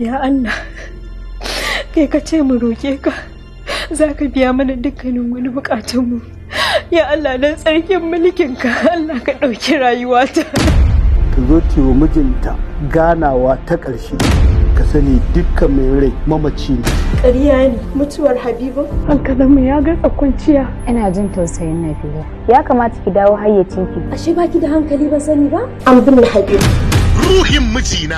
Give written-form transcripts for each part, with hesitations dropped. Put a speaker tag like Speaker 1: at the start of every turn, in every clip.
Speaker 1: Ya Allah, kai ka ce mu roƙe ka, za ka biya mana dukkanin wani buƙatunmu. Ya Allah, don tsarkin mulkinka, Allah ka ɗauki rayuwata.
Speaker 2: Ka zo wa mijinta ganawa ta ƙarshe, ka sani dukkan mai rai mamaci ne.
Speaker 1: Ƙarya ne mutuwar Habibu. Hankalinmu ya ga kwanciya.
Speaker 3: Ina jin tausayin Nabila. Ya kamata ki dawo hayyacinki.
Speaker 1: Ashe baki da hankali ba sani ba? An binne Habibu.
Speaker 4: Ruhin mijina.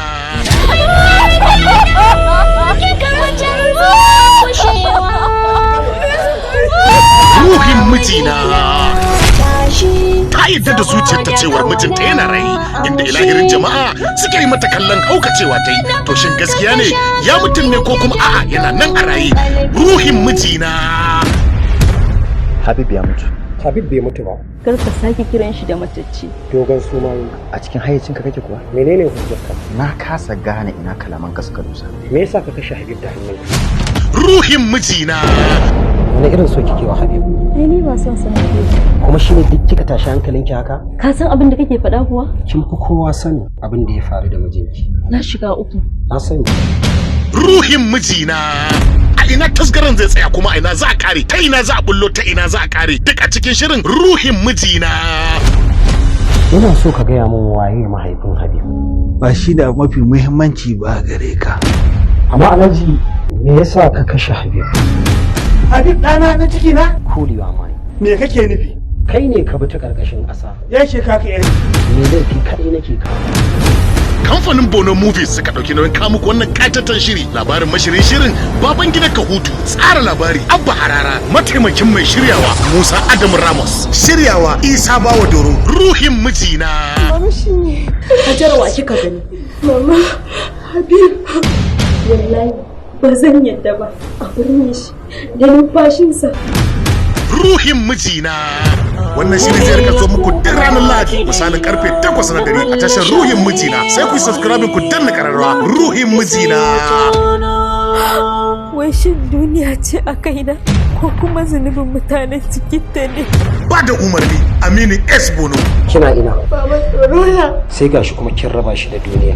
Speaker 4: Ruhin mijina. Ta yadda da zuciyarta cewar mijinta yana rai, inda ilahirin jama'a suke yi mata kallon haukacewa ta yi. To shin gaskiya ne ya mutum ne ko kuma a'a yana nan a raye? Ruhin mijina.
Speaker 5: Habib ya mutu.
Speaker 6: Habib bai mutu ba.
Speaker 1: Kar ka sake kiran shi da matacce.
Speaker 6: Dogon suma
Speaker 5: A cikin hayyacinka kake kuwa?
Speaker 6: menene hujjarka?
Speaker 5: Na kasa gane ina kalaman ka suka dosa.
Speaker 6: Me yasa ka kashe Habib da hannunka?
Speaker 4: Ruhin mijina.
Speaker 6: Wani irin so kike wa Habib?
Speaker 1: Ai ni ba son sa nake.
Speaker 6: Kuma shine duk kika tashi hankalinki haka?
Speaker 1: Ka san abin da kake faɗa kuwa?
Speaker 6: Kin fi kowa sani abin da ya faru da mijinki.
Speaker 1: Na shiga uku.
Speaker 6: Na sani.
Speaker 4: Ruhin mijina. A ina tasgaran zai tsaya kuma a ina za a kare, ta ina za a bullo, ta ina za a kare, duk a cikin shirin ruhin mijina.
Speaker 6: Ina so ka gaya min waye mahaifin Habib.
Speaker 2: Ba shi da mafi muhimmanci ba gare ka.
Speaker 6: Amma Alhaji, me yasa ka kashe Habib?
Speaker 2: Habib ɗana na ciki na?
Speaker 6: Kulewa mai.
Speaker 2: Me kake nufi?
Speaker 6: Kai ne ka bi ta karkashin ƙasa.
Speaker 2: Ya ce ka yar.
Speaker 6: Me laifi kaɗai nake kawo.
Speaker 4: Kamfanin Bono Movies suka ɗauki nauyin kawo muku wannan ƙatatan shiri. Labarin mashirin shirin baban gida Kahutu, tsara labari Abba Harara, mataimakin mai shiryawa Musa Adamu Ramos, shiryawa Isa Bawa Doro. Ruhin mijina.
Speaker 1: Mama shi ne. Hajarwa kika gani. Mama, Habib. Wallahi ba zan yadda ba. A birni shi da numfashinsa.
Speaker 4: Ruhin mijina. Wannan shirin zai rika zo muku duk ranar Lahadi misalin karfe 8 na dare a tashar Ruhin mijina. Sai ku subscribe ku danna kararrawa. Ruhin mijina.
Speaker 1: Wai shin duniya ce a kaina ko kuma zunubin mutanen cikinta ne?
Speaker 4: Ba da umarni Aminu S Bono.
Speaker 6: Kina ina?
Speaker 1: Baba tsoro na.
Speaker 6: Sai gashi kuma kin raba shi da duniya.